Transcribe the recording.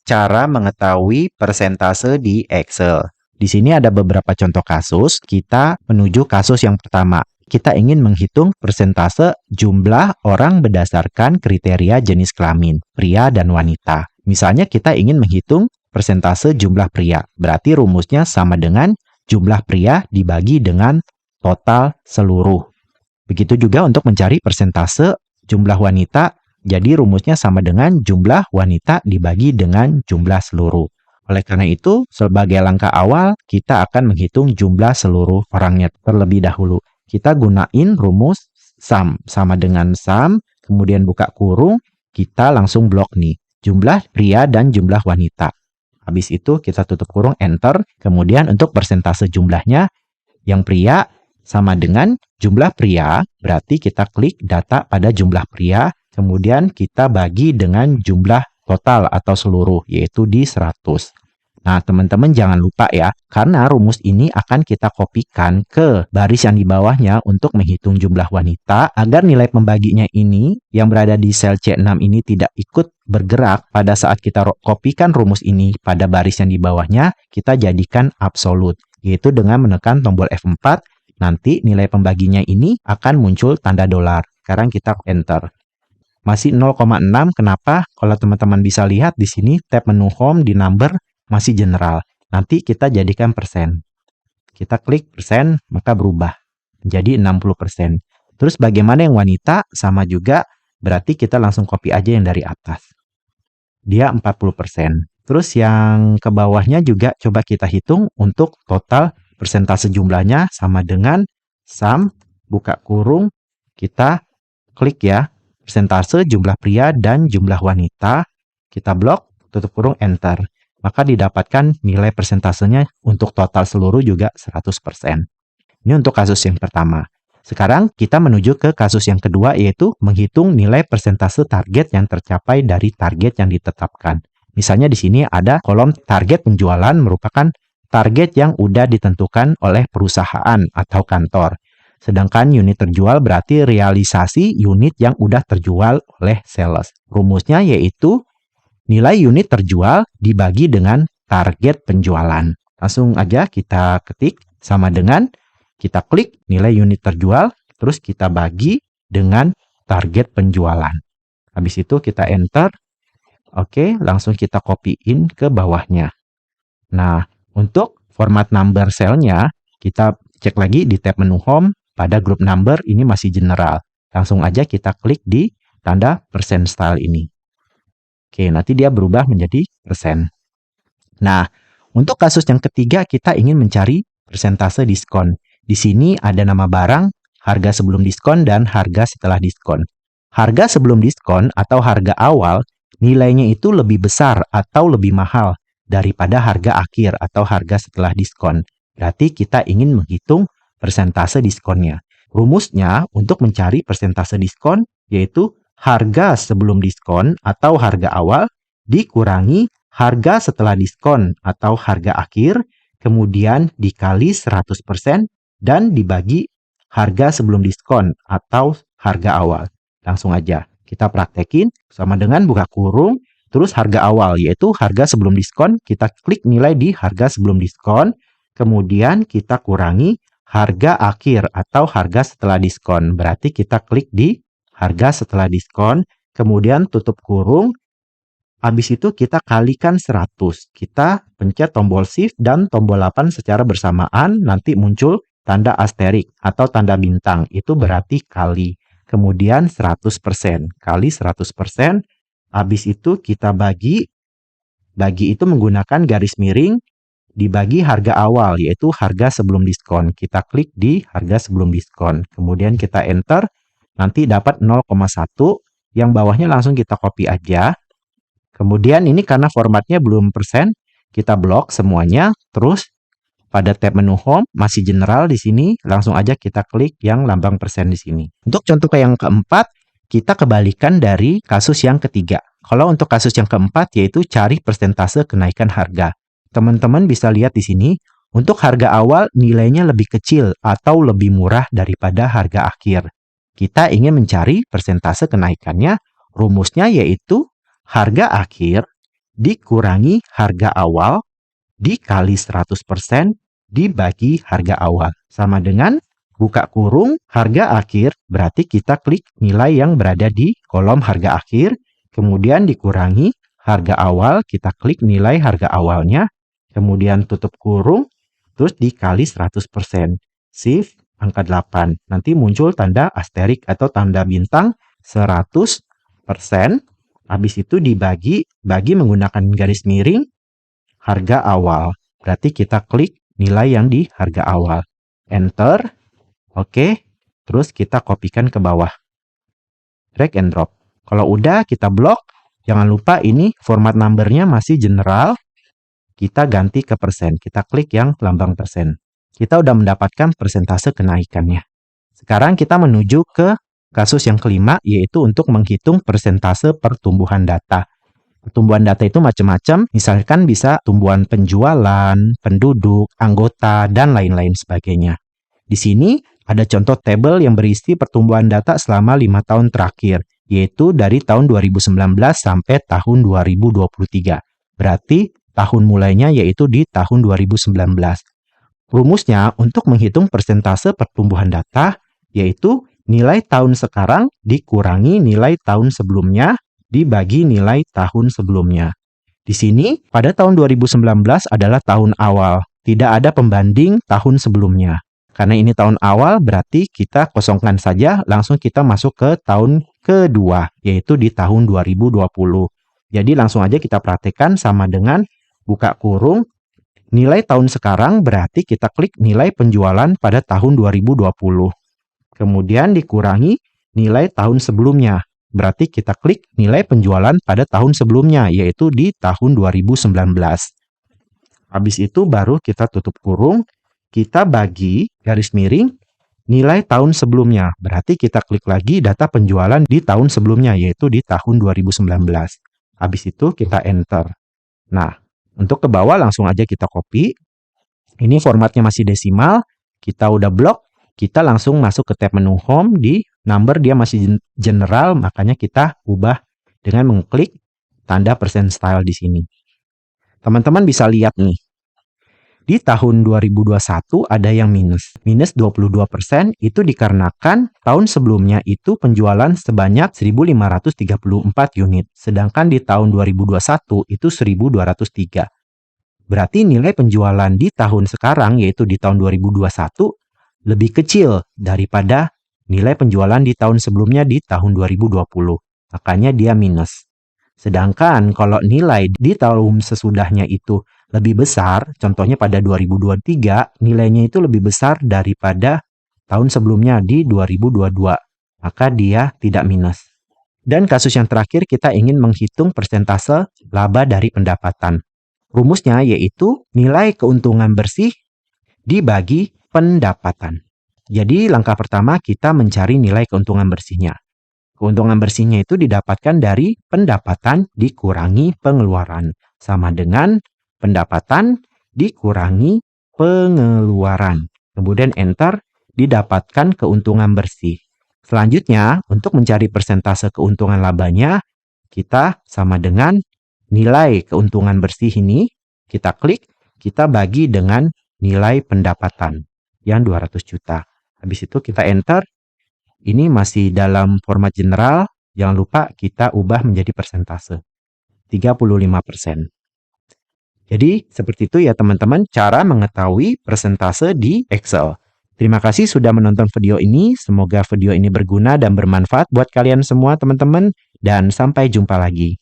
cara mengetahui persentase di Excel. Di sini ada beberapa contoh kasus. Kita menuju kasus yang pertama. Kita ingin menghitung persentase jumlah orang berdasarkan kriteria jenis kelamin, pria dan wanita. Misalnya kita ingin menghitung persentase jumlah pria. Berarti rumusnya sama dengan jumlah pria dibagi dengan total seluruh. Begitu juga untuk mencari persentase jumlah wanita. Jadi rumusnya sama dengan jumlah wanita dibagi dengan jumlah seluruh. Oleh karena itu, sebagai langkah awal, kita akan menghitung jumlah seluruh orangnya terlebih dahulu. Kita gunain rumus sum, sama dengan sum, kemudian buka kurung, kita langsung blok nih, jumlah pria dan jumlah wanita. Habis itu kita tutup kurung, enter, kemudian untuk persentase jumlahnya, yang pria sama dengan jumlah pria, berarti kita klik data pada jumlah pria, kemudian kita bagi dengan jumlah total atau seluruh, yaitu di 100. Nah, teman-teman jangan lupa ya, karena rumus ini akan kita kopikan ke baris yang di bawahnya untuk menghitung jumlah wanita, agar nilai pembaginya ini yang berada di sel C6 ini tidak ikut bergerak pada saat kita kopikan rumus ini pada baris yang di bawahnya, kita jadikan absolut, yaitu dengan menekan tombol F4, nanti nilai pembaginya ini akan muncul tanda dolar. Sekarang kita enter. Masih 0,6, kenapa? Kalau teman-teman bisa lihat di sini tab menu home di number masih general. Nanti kita jadikan persen. Kita klik persen, maka berubah menjadi 60%. Terus bagaimana yang wanita? Sama juga, berarti kita langsung copy aja yang dari atas. Dia 40%. Terus yang ke bawahnya juga coba kita hitung untuk total persentase jumlahnya sama dengan sum, buka kurung, kita klik ya. Persentase jumlah pria dan jumlah wanita, kita blok, tutup kurung, enter. Maka didapatkan nilai persentasenya untuk total seluruh juga 100%. Ini untuk kasus yang pertama. Sekarang kita menuju ke kasus yang kedua, yaitu menghitung nilai persentase target yang tercapai dari target yang ditetapkan. Misalnya di sini ada kolom target penjualan merupakan target yang udah ditentukan oleh perusahaan atau kantor. Sedangkan unit terjual berarti realisasi unit yang udah terjual oleh sales. Rumusnya yaitu nilai unit terjual dibagi dengan target penjualan. Langsung aja kita ketik sama dengan kita klik nilai unit terjual, terus kita bagi dengan target penjualan. Habis itu kita enter. Oke, langsung kita copy-in ke bawahnya. Nah, untuk format number cell-nya, kita cek lagi di tab menu home. Pada group number ini masih general. Langsung aja kita klik di tanda persen style ini. Oke, nanti dia berubah menjadi persen. Nah, untuk kasus yang ketiga kita ingin mencari persentase diskon. Di sini ada nama barang, harga sebelum diskon, dan harga setelah diskon. Harga sebelum diskon atau harga awal nilainya itu lebih besar atau lebih mahal daripada harga akhir atau harga setelah diskon. Berarti kita ingin menghitung persentase diskonnya. Rumusnya untuk mencari persentase diskon yaitu harga sebelum diskon atau harga awal dikurangi harga setelah diskon atau harga akhir, kemudian dikali 100% dan dibagi harga sebelum diskon atau harga awal. Langsung aja kita praktekin sama dengan buka kurung, terus harga awal yaitu harga sebelum diskon, kita klik nilai di harga sebelum diskon, kemudian kita kurangi harga akhir atau harga setelah diskon. Berarti kita klik di harga setelah diskon, kemudian tutup kurung. Habis itu kita kalikan 100. Kita pencet tombol shift dan tombol 8 secara bersamaan. Nanti muncul tanda asterik atau tanda bintang. Itu berarti kali. Kemudian 100%. Kali 100%. Habis itu kita bagi. Bagi itu menggunakan garis miring. Dibagi harga awal, yaitu harga sebelum diskon. Kita klik di harga sebelum diskon. Kemudian kita enter. Nanti dapat 0,1. Yang bawahnya langsung kita copy aja. Kemudian ini karena formatnya belum persen, kita blok semuanya. Terus pada tab menu home masih general di sini. Langsung aja kita klik yang lambang persen di sini. Untuk contoh yang keempat, kita kebalikan dari kasus yang ketiga. Kalau untuk kasus yang keempat yaitu cari persentase kenaikan harga. Teman-teman bisa lihat di sini, untuk harga awal nilainya lebih kecil atau lebih murah daripada harga akhir. Kita ingin mencari persentase kenaikannya, rumusnya yaitu harga akhir dikurangi harga awal dikali 100% dibagi harga awal. Sama dengan buka kurung harga akhir, berarti kita klik nilai yang berada di kolom harga akhir, kemudian dikurangi harga awal, kita klik nilai harga awalnya, kemudian tutup kurung, terus dikali 100%. Shift angka 8. Nanti muncul tanda asterik atau tanda bintang 100%. Habis itu dibagi menggunakan garis miring harga awal. Berarti kita klik nilai yang di harga awal. Enter. Oke. Terus kita kopikan ke bawah. Drag and drop. Kalau udah kita blok, jangan lupa ini format numbernya masih general. Kita ganti ke persen. Kita klik yang lambang persen. Kita udah mendapatkan persentase kenaikannya. Sekarang kita menuju ke kasus yang kelima, yaitu untuk menghitung persentase pertumbuhan data. Pertumbuhan data itu macam-macam, misalkan bisa tumbuhan penjualan, penduduk, anggota, dan lain-lain sebagainya. Di sini ada contoh tabel yang berisi pertumbuhan data selama 5 tahun terakhir, yaitu dari tahun 2019 sampai tahun 2023. Berarti tahun mulainya yaitu di tahun 2019. Rumusnya untuk menghitung persentase pertumbuhan data, yaitu nilai tahun sekarang dikurangi nilai tahun sebelumnya, dibagi nilai tahun sebelumnya. Di sini, pada tahun 2019 adalah tahun awal. Tidak ada pembanding tahun sebelumnya. Karena ini tahun awal, berarti kita kosongkan saja, langsung kita masuk ke tahun kedua, yaitu di tahun 2020. Jadi langsung aja kita praktekkan sama dengan buka kurung, nilai tahun sekarang berarti kita klik nilai penjualan pada tahun 2020. Kemudian dikurangi nilai tahun sebelumnya. Berarti kita klik nilai penjualan pada tahun sebelumnya, yaitu di tahun 2019. Habis itu baru kita tutup kurung, kita bagi garis miring nilai tahun sebelumnya. Berarti kita klik lagi data penjualan di tahun sebelumnya, yaitu di tahun 2019. Habis itu kita enter. Nah, untuk ke bawah langsung aja kita copy. Ini formatnya masih desimal, kita udah blok. Kita langsung masuk ke tab menu home, di number dia masih general, makanya kita ubah dengan mengklik tanda percent style di sini. Teman-teman bisa lihat nih, di tahun 2021 ada yang minus 22%, itu dikarenakan tahun sebelumnya itu penjualan sebanyak 1.534 unit, sedangkan di tahun 2021 itu 1.203. Berarti nilai penjualan di tahun sekarang, yaitu di tahun 2021, lebih kecil daripada nilai penjualan di tahun sebelumnya di tahun 2020. Makanya dia minus. Sedangkan kalau nilai di tahun sesudahnya itu lebih besar, contohnya pada 2023, nilainya itu lebih besar daripada tahun sebelumnya di 2022. Maka dia tidak minus. Dan kasus yang terakhir, kita ingin menghitung persentase laba dari pendapatan. Rumusnya yaitu nilai keuntungan bersih dibagi pendapatan. Jadi langkah pertama kita mencari nilai keuntungan bersihnya. Keuntungan bersihnya itu didapatkan dari pendapatan dikurangi pengeluaran. Sama dengan pendapatan dikurangi pengeluaran. Kemudian enter, didapatkan keuntungan bersih. Selanjutnya, untuk mencari persentase keuntungan labanya, kita sama dengan nilai keuntungan bersih ini, kita klik, kita bagi dengan nilai pendapatan yang 200 juta. Habis itu kita enter. Ini masih dalam format general. Jangan lupa kita ubah menjadi persentase. 35%. Jadi seperti itu ya teman-teman cara mengetahui persentase di Excel. Terima kasih sudah menonton video ini. Semoga video ini berguna dan bermanfaat buat kalian semua teman-teman. Dan sampai jumpa lagi.